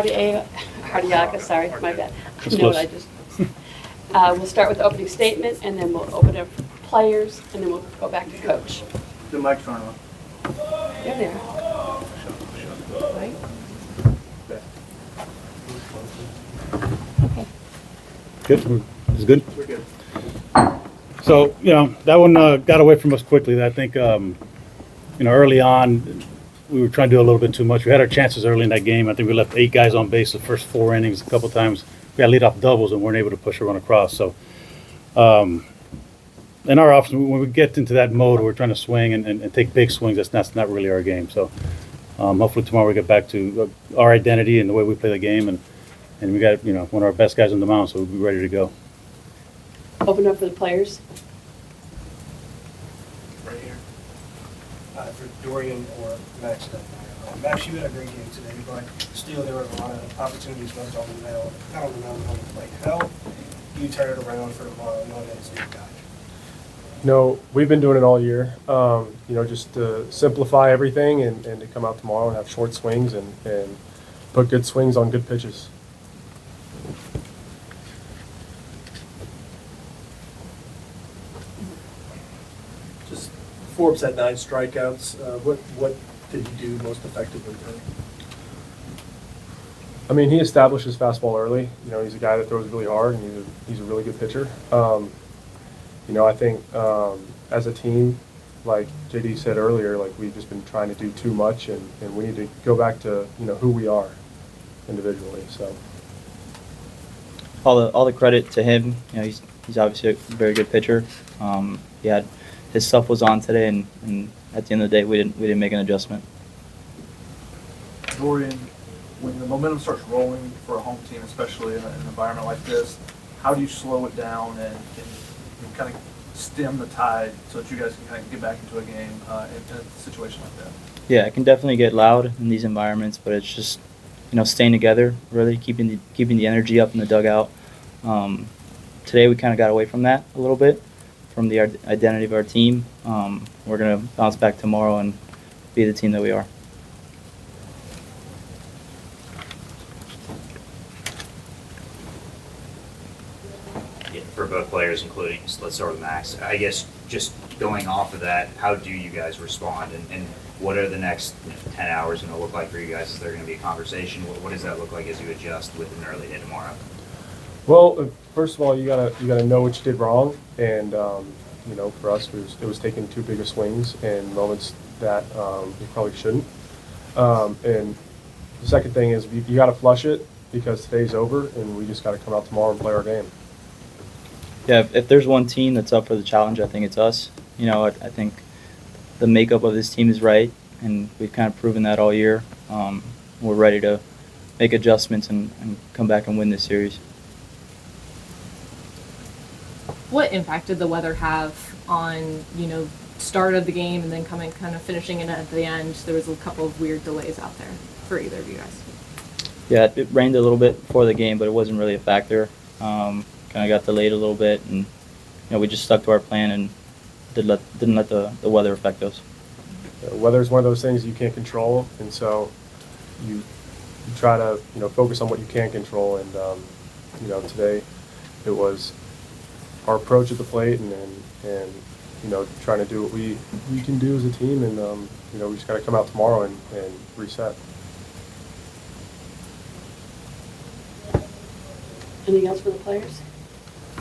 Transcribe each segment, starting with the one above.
Ardiaga, sorry, my bad. That's You know what close. I just. We'll start with the opening statement, and then we'll open it up for players, and then we'll go back to coach. The mic's on. You're there. Right? Okay. Good. It's good. We're good. So, that one got away from us quickly. I think, early on, we were trying to do a little bit too much. We had our chances early in that game. I think we left 8 guys on base the first 4 innings. A couple times we had leadoff doubles and weren't able to push a run across. So, in our option, when we get into that mode, we're trying to swing and take big swings. That's not really our game. So, hopefully tomorrow we get back to our identity and the way we play the game, and we got one of our best guys on the mound, so we'll be ready to go. Open up for the players. Right here. For Dorian or Max. Max, you had a great game today, but still there were a lot of opportunities left on the mound, not on the mound, but on the plate. How do you turn it around for tomorrow, knowing that it's new guy? We've been doing it all year. Just to simplify everything and to come out tomorrow and have short swings and put good swings on good pitches. Just Forbes had 9 strikeouts. What did you do most effectively today? He established his fastball early. He's a guy that throws really hard, and he's a really good pitcher. I think as a team, like JD said earlier, we've just been trying to do too much, and we need to go back to who we are individually. So all the credit to him. He's obviously a very good pitcher. His stuff was on today, and at the end of the day, we didn't make an adjustment. Dorian, when the momentum starts rolling for a home team, especially in an environment like this, how do you slow it down and kind of stem the tide so that you guys can kind of get back into a game in a situation like that? Yeah, it can definitely get loud in these environments, but it's just staying together, really keeping the energy up in the dugout. Today we kind of got away from that a little bit, from the identity of our team. We're gonna bounce back tomorrow and be the team that we are. For both players, including, so let's start with Max. I guess just going off of that, how do you guys respond, and what are the next 10 hours going to look like for you guys? Is there going to be a conversation? What does that look like as you adjust with an early day tomorrow? Well, first of all, you gotta know what you did wrong, and for us, it was taking too big of swings in moments that you probably shouldn't. And the second thing is you got to flush it, because today's over, and we just got to come out tomorrow and play our game. Yeah, if there's one team that's up for the challenge, I think it's us. I think the makeup of this team is right, and we've kind of proven that all year. We're ready to make adjustments and come back and win this series. What impact did the weather have on, start of the game and then kind of finishing it at the end? There was a couple of weird delays out there for either of you guys. Yeah, it rained a little bit before the game, but it wasn't really a factor. Kind of got delayed a little bit, and we just stuck to our plan and didn't let the weather affect us. Weather is one of those things you can't control, and so you try to focus on what you can control. And today it was our approach at the plate, and trying to do what we can do as a team, and we just got to come out tomorrow and reset. Anything else for the players?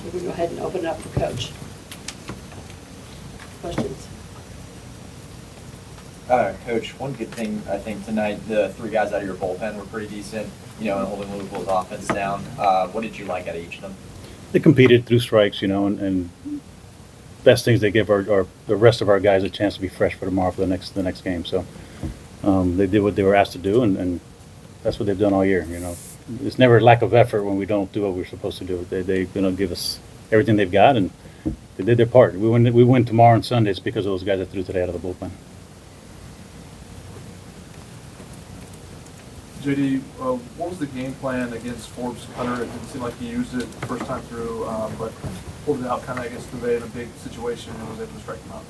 We can go ahead and open it up for coach. Questions? Coach, one good thing I think tonight, the 3 guys out of your bullpen were pretty decent, in holding Louisville's offense down. What did you like out of each of them? They competed through strikes, and best things they give the rest of our guys a chance to be fresh for tomorrow for the next game. So they did what they were asked to do, and that's what they've done all year. It's never a lack of effort when we don't do what we're supposed to do. They're going to give us everything they've got, and they did their part. We win tomorrow and Sunday. It's because of those guys that threw today out of the bullpen. JD, what was the game plan against Forbes Cutter? It didn't seem like he used it the first time through, but pulled it out kind of against Convey in a big situation and was able to strike him out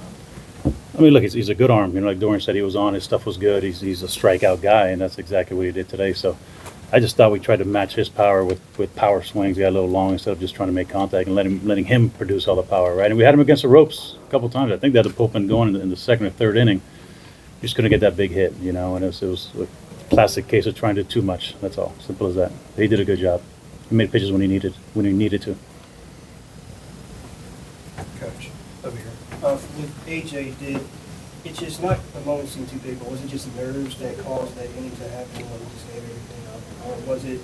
then. Look, he's a good arm. Like Dorian said, he was on. His stuff was good. He's a strikeout guy, and that's exactly what he did today. So I just thought we tried to match his power with power swings. He got a little long instead of just trying to make contact and letting him produce all the power, right? And we had him against the ropes a couple times. I think they had the bullpen going in the second or third inning. Just couldn't get that big hit, you know, and it was a classic case of trying to do too much. That's all. Simple as that. He did a good job. He made pitches when he needed to. Coach, over here. With AJ, it's just not the moment seemed too big, but was it just nerves that caused that inning to happen when he just gave everything up? Or was it,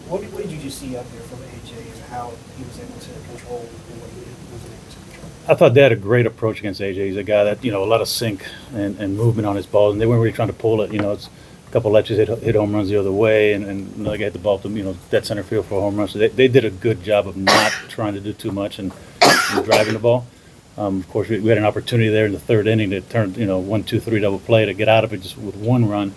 what did you just see out there from AJ and how he was able to control and what he wasn't able to control? I thought they had a great approach against AJ. He's a guy that, you know, a lot of sink and movement on his balls, and they weren't really trying to pull it. You know, it's a couple of Letches hit home runs the other way, and another guy hit the ball to, you know, dead center field for a home run. So they did a good job of not trying to do too much and driving the ball. Of course, we had an opportunity there in the third inning to turn, you know, 1-2-3 double play to get out of it just with one run.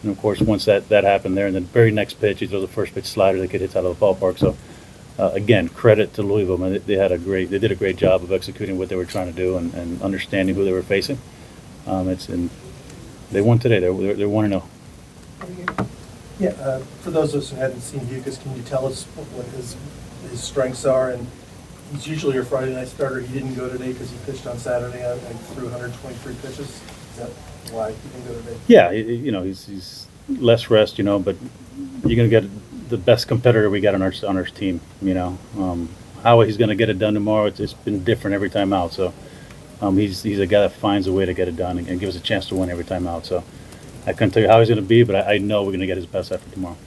And of course, once that happened there, and then the very next pitch, he throws the first pitch slider that gets hit out of the ballpark. So again, credit to Louisville. Man, they did a great job of executing what they were trying to do and understanding who they were facing. And they won today. They're 1-0. Yeah, for those of us who hadn't seen Vukas, can you tell us what his strengths are? And he's usually your Friday night starter. He didn't go today because he pitched on Saturday and threw 123 pitches. Is that why he didn't go today? Yeah, you know, he's less rest, you know, but you're going to get the best competitor we got on our team, you know. How he's going to get it done tomorrow, it's been different every time out. So he's a guy that finds a way to get it done and gives us a chance to win every time out. So I couldn't tell you how he's going to be, but I know we're going to get his best effort tomorrow.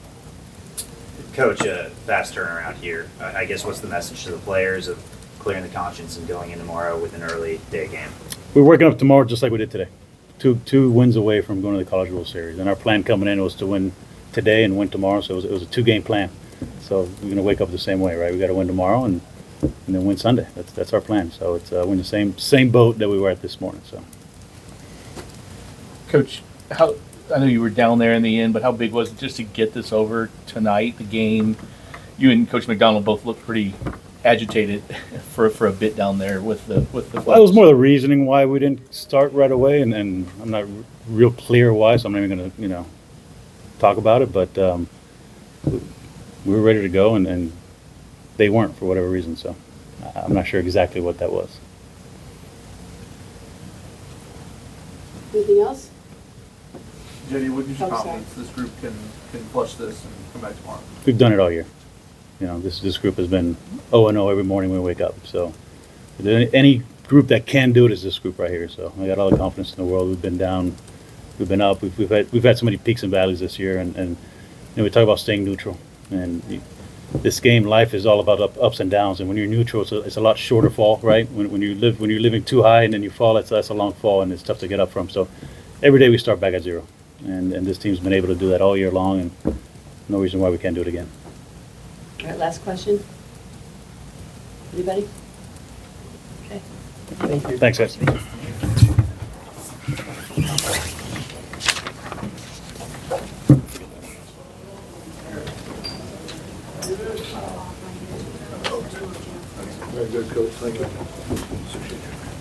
Coach, fast turnaround here. I guess what's the message to the players of clearing the conscience and going in tomorrow with an early day game? We're working up tomorrow just like we did today. Two wins away from going to the College World Series, and our plan coming in was to win today and win tomorrow. So it was a 2-game plan. So we're going to wake up the same way, right? We got to win tomorrow and then win Sunday. That's our plan. So it's we're in the same boat that we were at this morning. So, Coach, I know you were down there in the end, but how big was it just to get this over tonight? The game, you and Coach McDonald both looked pretty agitated for a bit down there with the. Well, that was more the reasoning why we didn't start right away, and I'm not real clear why, so I'm not even going to talk about it. But we were ready to go, and they weren't for whatever reason. So I'm not sure exactly what that was. Anything else? JD, what gives you Oh, sorry. confidence this group can flush this and come back tomorrow? We've done it all year. You know, this group has been 0-0 every morning when we wake up. So if there's any group that can do it, is this group right here. So I got all the confidence in the world. We've been down, we've been up. We've had so many peaks and valleys this year, and we talk about staying neutral. And this game, life is all about ups and downs. And when you're neutral, it's a lot shorter fall, right? When you're living too high and then you fall, that's a long fall, and it's tough to get up from. So every day we start back at zero, and this team's been able to do that all year long, and no reason why we can't do it again. All right, last question. Anybody? Okay. Thank you. Thanks, guys. Very good, Coach. Thank you.